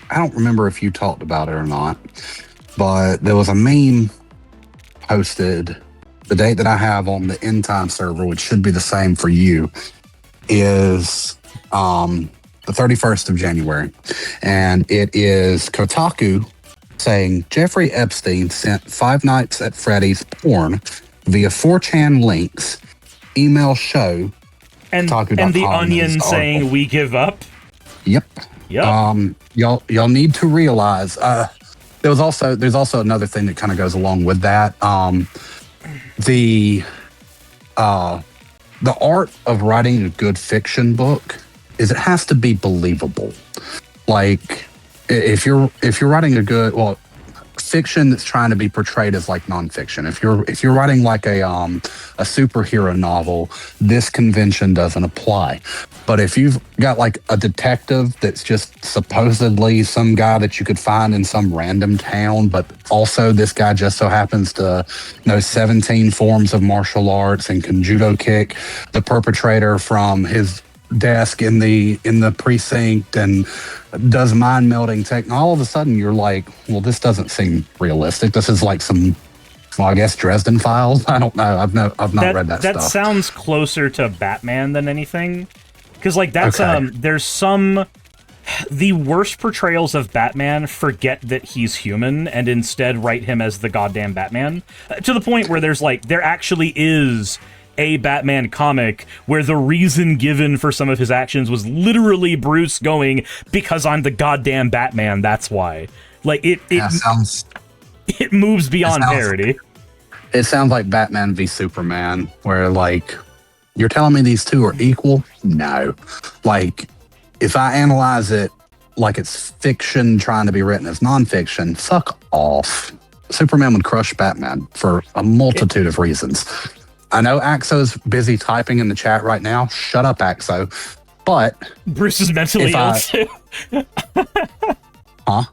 I don't remember if you talked about it or not, but there was a meme posted. The date that I have on the end time server, which should be the same for you, is the 31st of January. And it is Kotaku saying Jeffrey Epstein sent Five Nights at Freddy's porn via 4chan links, email show, and the Onion saying we give up. Yep. Y'all need to realize there's also another thing that kind of goes along with that. The art of writing a good fiction book is it has to be believable. Like if you're writing a good fiction that's trying to be portrayed as like nonfiction. If you're writing like a superhero novel, this convention doesn't apply. But if you've got like a detective that's just supposedly some guy that you could find in some random town, but also this guy just so happens to know 17 forms of martial arts and can judo kick the perpetrator from his desk in the precinct and does mind melding tech, and all of a sudden you're like, well, this doesn't seem realistic. This is like some, I guess, Dresden Files. I don't know. I've not read that stuff. That sounds closer to Batman than anything, because like that's there's some. The worst portrayals of Batman forget that he's human and instead write him as the goddamn Batman, to the point where there actually is a Batman comic where the reason given for some of his actions was literally Bruce going, because I'm the goddamn Batman, that's why. Like it moves beyond parody. It sounds like Batman v Superman, where like, you're telling me these two are equal? No. Like, if I analyze it like it's fiction trying to be written as nonfiction, fuck off. Superman would crush Batman for a multitude of reasons. I know Axo's busy typing in the chat right now. Shut up, Axo. But Bruce is mentally ill too. Huh?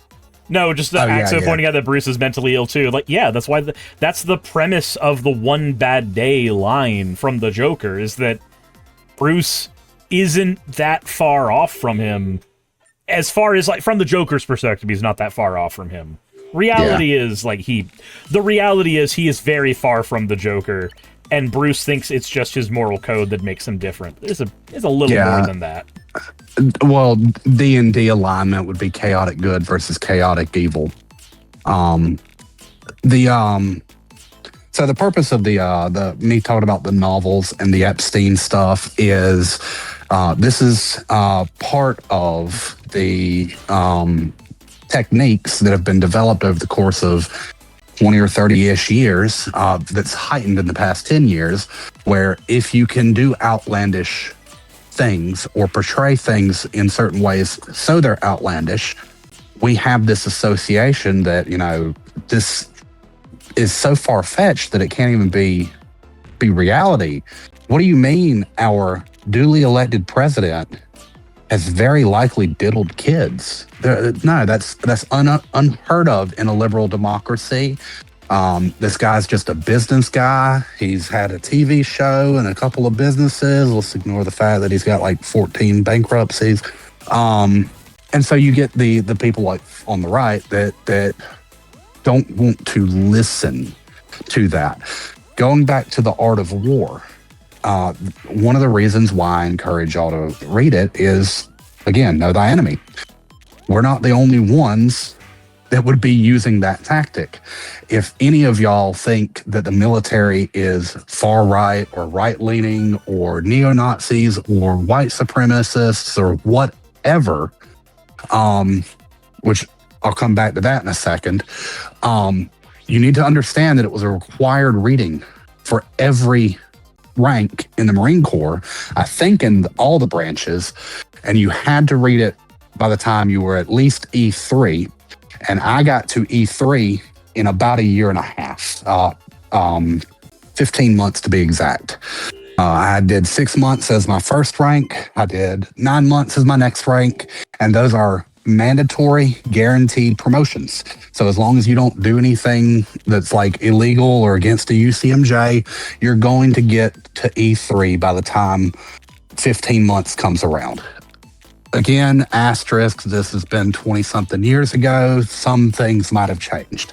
No, just Axo pointing out that Bruce is mentally ill too. Like, yeah, that's why that's the premise of the one bad day line from the Joker, is that Bruce isn't that far off from him. As far as like from the Joker's perspective, he's not that far off from him. Reality is he is very far from the Joker. And Bruce thinks it's just his moral code that makes him different. There's a little more than that. Well, D&D alignment would be chaotic good versus chaotic evil. So the purpose of the me talking about the novels and the Epstein stuff is this is part of the techniques that have been developed over the course of 20 or 30-ish years, that's heightened in the past 10 years, where if you can do outlandish things or portray things in certain ways so they're outlandish, we have this association that, this is so far-fetched that it can't even be reality. What do you mean our duly elected president has very likely diddled kids? No, that's unheard of in a liberal democracy. This guy's just a business guy. He's had a TV show and a couple of businesses. Let's ignore the fact that he's got like 14 bankruptcies. And so you get the people like on the right that don't want to listen to that. Going back to the Art of War, one of the reasons why I encourage y'all to read it is, again, know thy enemy. We're not the only ones that would be using that tactic. If any of y'all think that the military is far right or right leaning or neo-Nazis or white supremacists or whatever, which I'll come back to that in a second, you need to understand that it was a required reading for every rank in the Marine Corps, I think in all the branches, and you had to read it by the time you were at least E3, and I got to E3 in about a year and a half, 15 months to be exact. I did 6 months as my first rank, I did 9 months as my next rank, and those are mandatory guaranteed promotions. So as long as you don't do anything that's like illegal or against the UCMJ, you're going to get to E3 by the time 15 months comes around. again, asterisk, this has been 20 something years ago. Some things might have changed.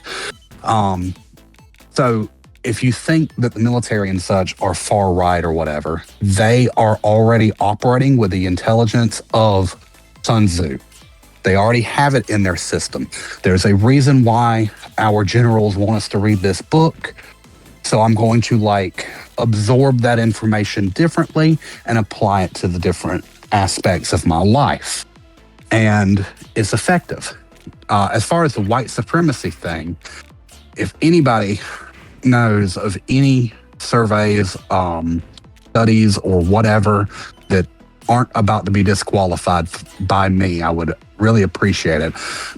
So if you think that the military and such are far right or whatever, they are already operating with the intelligence of Sun Tzu. They already have it in their system. There's a reason why our generals want us to read this book. So I'm going to like absorb that information differently and apply it to the different aspects of my life. And it's effective. As far as the white supremacy thing, if anybody knows of any surveys, studies, or whatever that aren't about to be disqualified by me, I would really appreciate it.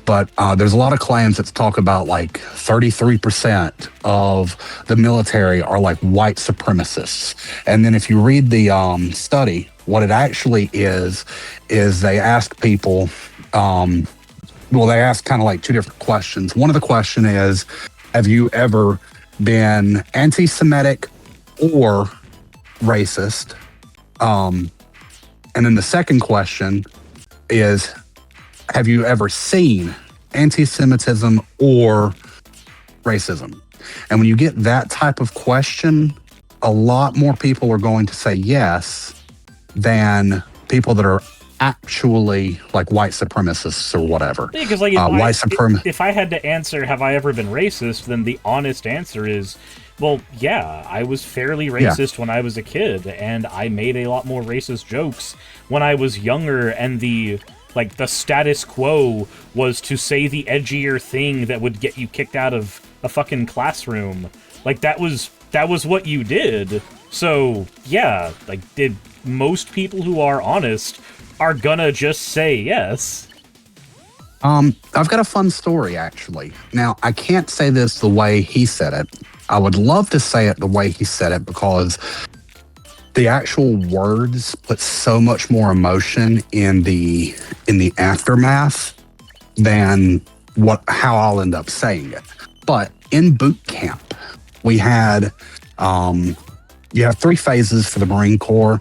But there's a lot of claims that talk about like 33% of the military are like white supremacists. And then if you read the study, what it actually is they ask people, they ask kind of like two different questions. One of the question is, have you ever been anti-Semitic or racist? And then the second question is, have you ever seen anti-Semitism or racism? And when you get that type of question, a lot more people are going to say yes than people that are actually like white supremacists or whatever. Yeah, because like if I had to answer, have I ever been racist, then the honest answer is, well, yeah, I was fairly racist when I was a kid, and I made a lot more racist jokes when I was younger, and the status quo was to say the edgier thing that would get you kicked out of a fucking classroom. Like, that was what you did. So, yeah, like, did most people who are honest are gonna just say yes? I've got a fun story, actually. Now, I can't say this the way he said it. I would love to say it the way he said it because the actual words put so much more emotion in the aftermath than how I'll end up saying it. But in boot camp, we had you have 3 phases for the Marine Corps.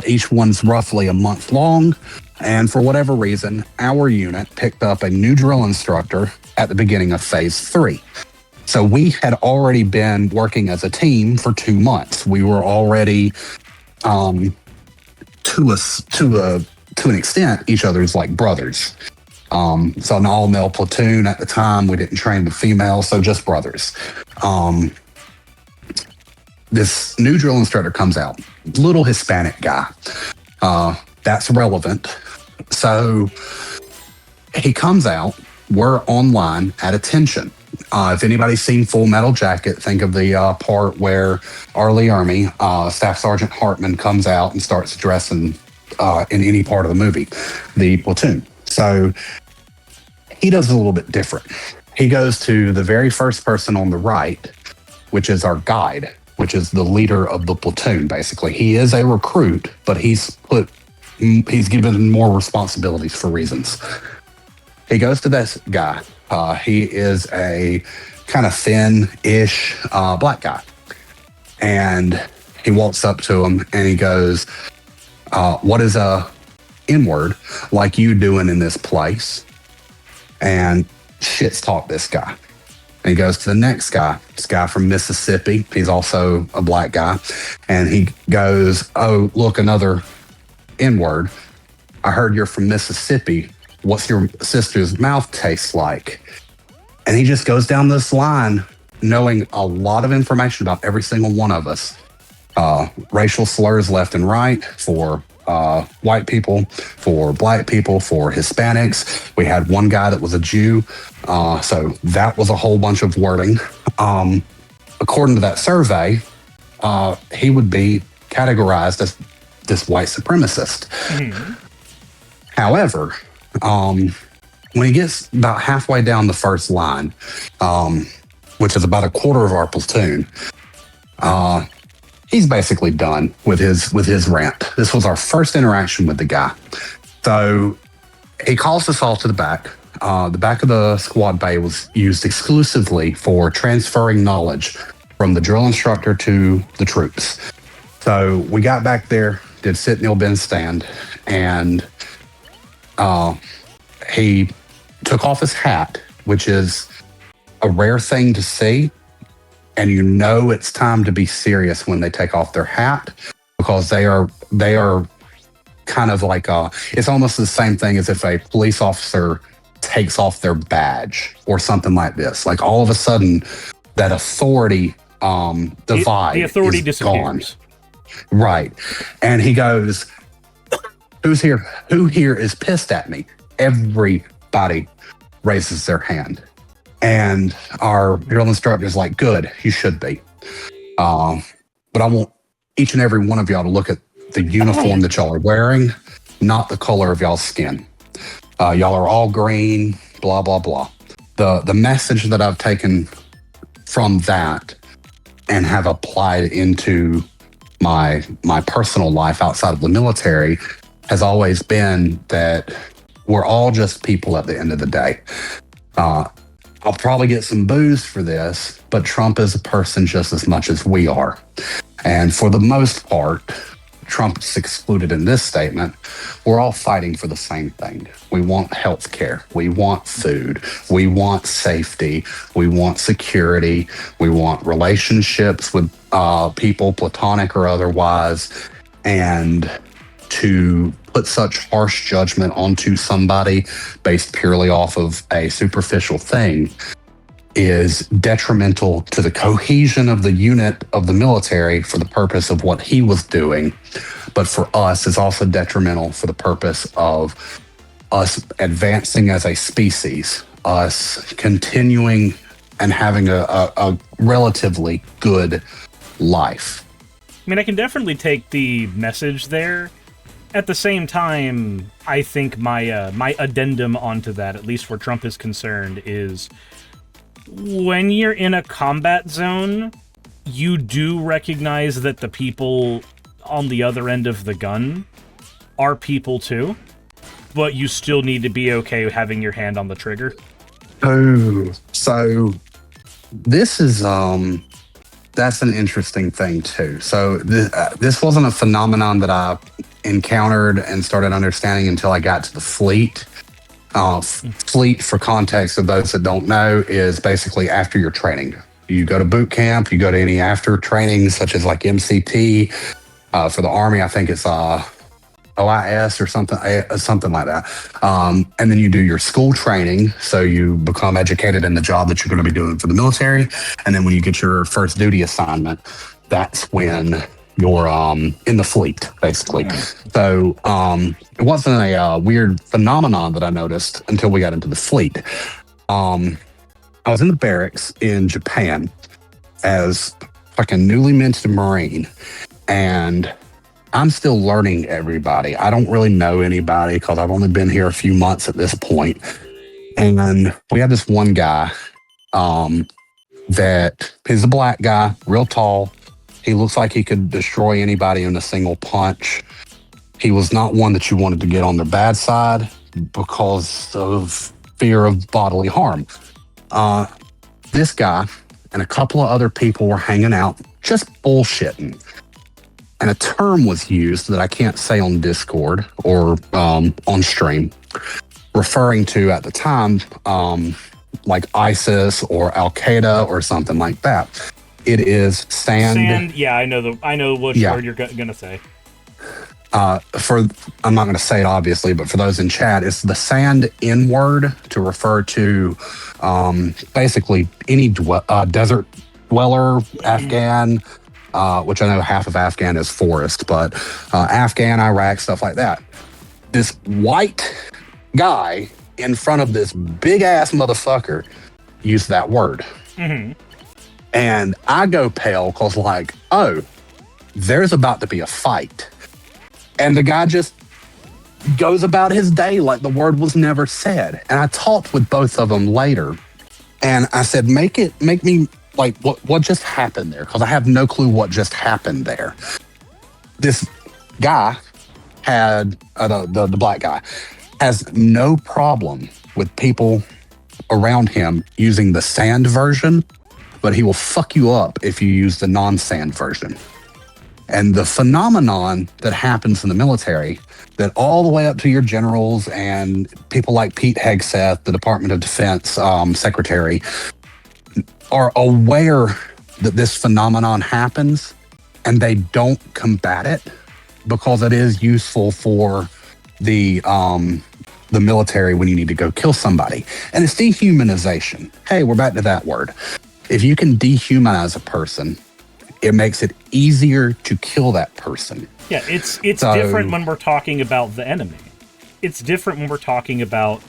Each one's roughly a month long. And for whatever reason, our unit picked up a new drill instructor at the beginning of phase 3. So we had already been working as a team for 2 months. We were already, to an extent, each other's like brothers. So an all-male platoon at the time. We didn't train the females, so just brothers. This new drill instructor comes out, little Hispanic guy. That's relevant. So he comes out, we're online at attention. If anybody's seen Full Metal Jacket, think of the part where Arlie Ermy, Staff Sergeant Hartman, comes out and starts addressing in any part of the movie, the platoon. So he does a little bit different. He goes to the very first person on the right, which is our guide, which is the leader of the platoon, basically. He is a recruit, but he's given more responsibilities for reasons. He goes to this guy. He is a kind of thin-ish black guy. And he walks up to him and he goes, what is a N-word like you doing in this place? And shit's talked this guy. And he goes to the next guy, this guy from Mississippi. He's also a black guy. And he goes, oh, look, another N-word. I heard you're from Mississippi. What's your sister's mouth taste like? And he just goes down this line, knowing a lot of information about every single one of us. Racial slurs left and right for white people, for black people, for Hispanics. We had one guy that was a Jew. So that was a whole bunch of wording. According to that survey, he would be categorized as this white supremacist. Mm-hmm. However, when he gets about halfway down the first line, which is about a quarter of our platoon, he's basically done with his rant. This was our first interaction with the guy. So he calls us all to the back. The back of the squad bay was used exclusively for transferring knowledge from the drill instructor to the troops. So we got back there, did sit, kneel, bend, stand, and he took off his hat, which is a rare thing to see. And you know it's time to be serious when they take off their hat, because they are kind of like it's almost the same thing as if a police officer takes off their badge or something like this. Like all of a sudden that authority divide the authority is disappears. Gone. Right. And he goes, who here is pissed at me? Everybody raises their hand. And our drill instructor is like, good, you should be. But I want each and every one of y'all to look at the uniform that y'all are wearing, not the color of y'all's skin. Y'all are all green, blah, blah, blah. The message that I've taken from that and have applied into my personal life outside of the military has always been that we're all just people at the end of the day. I'll probably get some boos for this, but Trump is a person just as much as we are. And for the most part, Trump is excluded in this statement. We're all fighting for the same thing. We want health care. We want food. We want safety. We want security. We want relationships with people, platonic or otherwise. And to put such harsh judgment onto somebody based purely off of a superficial thing is detrimental to the cohesion of the unit of the military for the purpose of what he was doing. But for us, it's also detrimental for the purpose of us advancing as a species, us continuing and having a relatively good life. I mean, I can definitely take the message there. At the same time, I think my addendum onto that, at least where Trump is concerned, is when you're in a combat zone, you do recognize that the people on the other end of the gun are people too, but you still need to be okay having your hand on the trigger. Oh, so this is that's an interesting thing too. So this wasn't a phenomenon that I encountered and started understanding until I got to the fleet. Fleet, for context of those that don't know, is basically after your training. You go to boot camp, you go to any after training, such as like MCT. For the Army, I think it's OIS or something like that. And then you do your school training, so you become educated in the job that you're going to be doing for the military. And then when you get your first duty assignment, that's when you're in the fleet, basically. So it wasn't a weird phenomenon that I noticed until we got into the fleet. I was in the barracks in Japan as like a newly minted Marine, and I'm still learning everybody. I don't really know anybody because I've only been here a few months at this point. And we had this one guy that he's a black guy, real tall. He looks like he could destroy anybody in a single punch. He was not one that you wanted to get on their bad side because of fear of bodily harm. This guy and a couple of other people were hanging out, just bullshitting. And a term was used that I can't say on Discord or on stream, referring to at the time like ISIS or Al Qaeda or something like that. It is sand. Yeah, I know which word you're gonna say. I'm not going to say it obviously, but for those in chat, it's the sand N word to refer to basically any desert dweller, Afghan, which I know half of Afghan is forest, but Afghan, Iraq, stuff like that. This white guy in front of this big ass motherfucker used that word. Mm-hmm. And I go pale because like, oh, there's about to be a fight. And the guy just goes about his day like the word was never said. And I talked with both of them later. And I said, make me like, what just happened there? Because I have no clue what just happened there. This guy had, the black guy, has no problem with people around him using the sand version, but he will fuck you up if you use the non-sand version. And the phenomenon that happens in the military, that all the way up to your generals and people like Pete Hegseth, the Department of Defense secretary, are aware that this phenomenon happens, and they don't combat it because it is useful for the military when you need to go kill somebody. And it's dehumanization. Hey, we're back to that word. If you can dehumanize a person, it makes it easier to kill that person. Yeah, it's different when we're talking about the enemy. It's different when we're talking about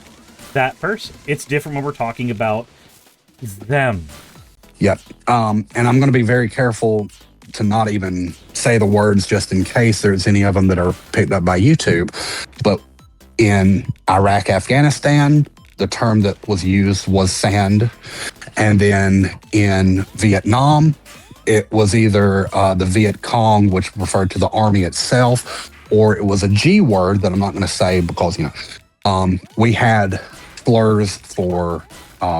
that person. It's different when we're talking about them. Yep. And I'm going to be very careful to not even say the words just in case there's any of them that are picked up by YouTube. But in Iraq, Afghanistan, the term that was used was sand. And then in Vietnam, it was either the Viet Cong, which referred to the army itself, or it was a G word that I'm not going to say because, we had slurs for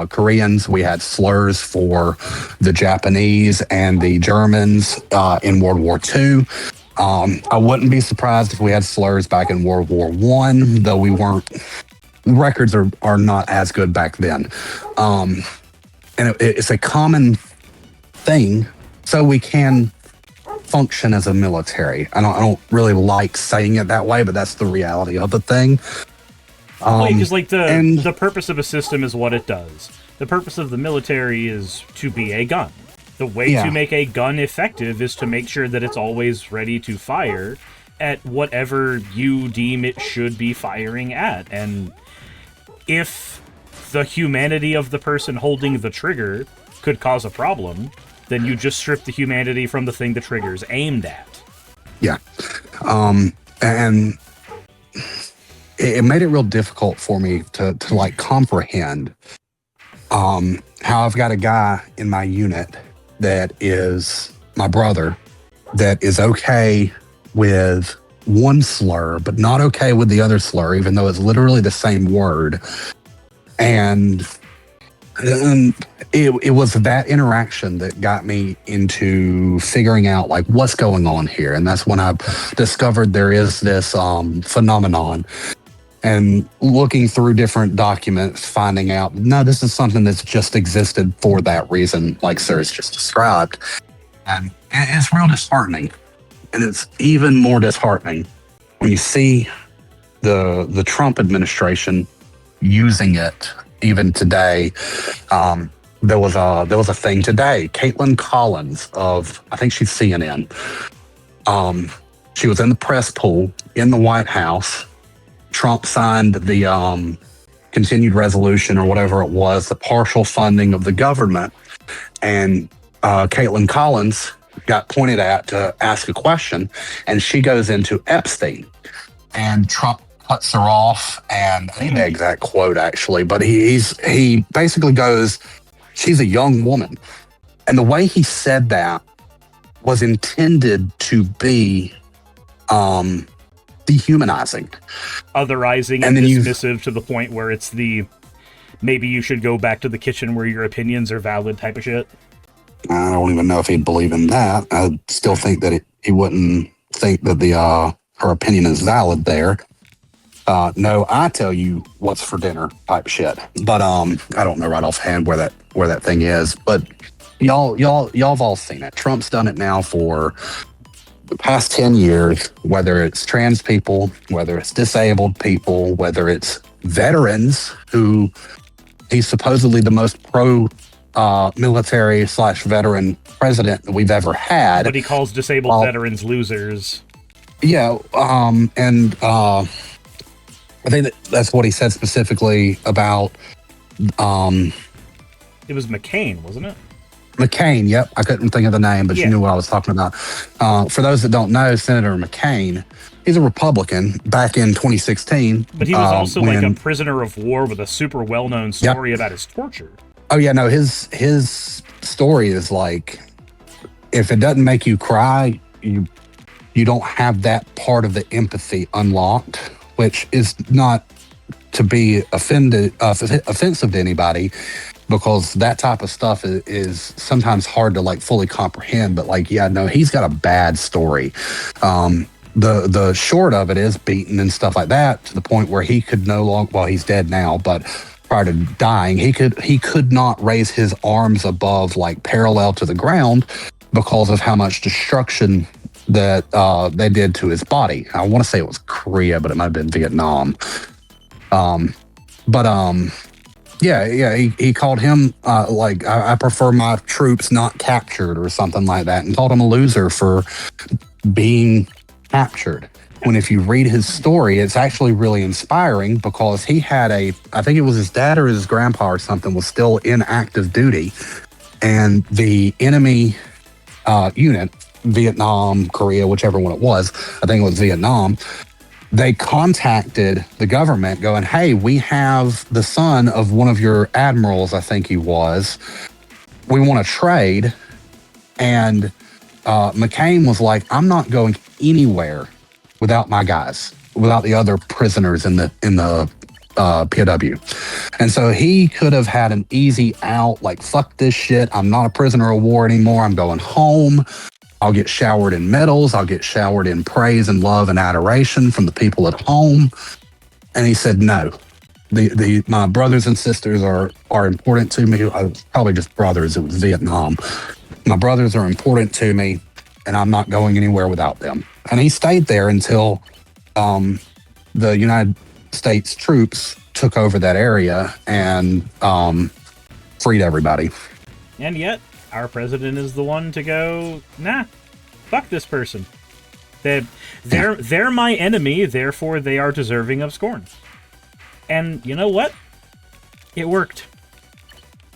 Koreans. We had slurs for the Japanese and the Germans in World War II. I wouldn't be surprised if we had slurs back in World War I, though we weren't. Records are not as good back then. And it's a common thing, so we can function as a military. I don't really like saying it that way, but that's the reality of the thing. Because the purpose of a system is what it does. The purpose of the military is to be a gun. The way to make a gun effective is to make sure that it's always ready to fire at whatever you deem it should be firing at. And if the humanity of the person holding the trigger could cause a problem, then you just strip the humanity from the thing the trigger's aimed at. Yeah. And it made it real difficult for me to like comprehend how I've got a guy in my unit that is my brother that is okay with one slur, but not okay with the other slur, even though it's literally the same word. And it was that interaction that got me into figuring out like what's going on here. And that's when I discovered there is this phenomenon, and looking through different documents, finding out, no, this is something that's just existed for that reason, like Sir's just described. And it's real disheartening. And it's even more disheartening when you see the Trump administration using it even today. There was a thing today. Caitlin Collins of, I think she's CNN. She was in the press pool in the White House. Trump signed the continued resolution or whatever it was, the partial funding of the government. And Caitlin Collins got pointed at to ask a question, and she goes into Epstein. And Trump cuts her off, and I need the exact quote actually, but he basically goes, she's a young woman. And the way he said that was intended to be dehumanizing, otherizing, and dismissive to the point where it's the maybe you should go back to the kitchen where your opinions are valid type of shit. I don't even know if he'd believe in that. I still think that he wouldn't think that her opinion is valid there. No, I tell you what's for dinner type shit. But I don't know right offhand where that thing is. But y'all have all seen it. Trump's done it now for the past 10 years, whether it's trans people, whether it's disabled people, whether it's veterans who he's supposedly the most pro military / veteran president that we've ever had. But he calls disabled veterans losers. Yeah. And I think that's what he said specifically about. It was McCain, wasn't it? McCain, yep. I couldn't think of the name, but you knew what I was talking about. For those that don't know, Senator McCain, he's a Republican back in 2016. But he was also like a prisoner of war with a super well-known story about his torture. Oh, yeah, no, his story is like, if it doesn't make you cry, you don't have that part of the empathy unlocked, which is not to be offensive to anybody. because that type of stuff is sometimes hard to like fully comprehend. But like, yeah, no, he's got a bad story. The short of it is beaten and stuff like that, to the point where he could no longer, well, he's dead now, but prior to dying, he could not raise his arms above, like parallel to the ground, because of how much destruction that they did to his body. I want to say it was Korea, but it might have been Vietnam. Yeah, he called him like, I prefer my troops not captured or something like that, and called him a loser for being captured. When if you read his story, it's actually really inspiring, because he had I think it was his dad or his grandpa or something, was still in active duty, and the enemy unit, Vietnam, Korea, whichever one it was, I think it was Vietnam, they contacted the government going, hey, we have the son of one of your admirals, I think he was. We want to trade. And McCain was like, I'm not going anywhere without my guys, without the other prisoners in the POW. And so he could have had an easy out, like, fuck this shit. I'm not a prisoner of war anymore. I'm going home. I'll get showered in medals. I'll get showered in praise and love and adoration from the people at home. And he said, no, my brothers and sisters are important to me. Probably just brothers. It was Vietnam. My brothers are important to me, and I'm not going anywhere without them. And he stayed there until the United States troops took over that area and freed everybody. And yet, our president is the one to go, nah, fuck this person. They're my enemy, therefore they are deserving of scorn. And you know what? It worked.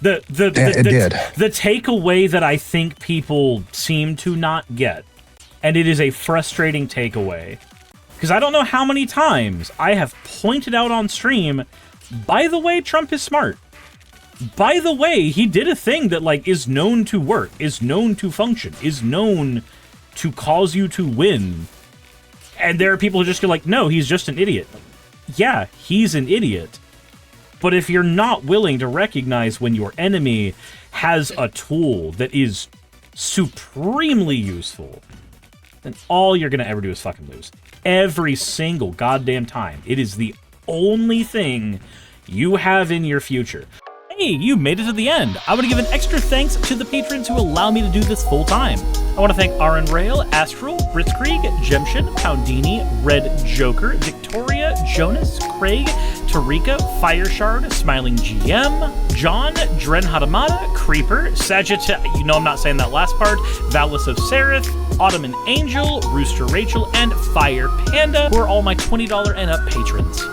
It did. The takeaway that I think people seem to not get, and it is a frustrating takeaway, because I don't know how many times I have pointed out on stream, by the way, Trump is smart. By the way, he did a thing that, like, is known to work, is known to function, is known to cause you to win. And there are people who just go like, no, he's just an idiot. Yeah, he's an idiot. But if you're not willing to recognize when your enemy has a tool that is supremely useful, then all you're going to ever do is fucking lose. Every single goddamn time. It is the only thing you have in your future. Hey, you made it to the end. I want to give an extra thanks to the patrons who allow me to do this full time. I want to thank Aaron Rail, Astral, Britzkrieg, Jemshin, Poundini, Red Joker, Victoria, Jonas, Craig, Tarika, Fireshard, Smiling GM, John, Dren Hadamada, Creeper, Sagittarius, you know I'm not saying that last part, Valis of Seraph, Ottoman Angel, Rooster Rachel, and Fire Panda, who are all my $20 and up patrons.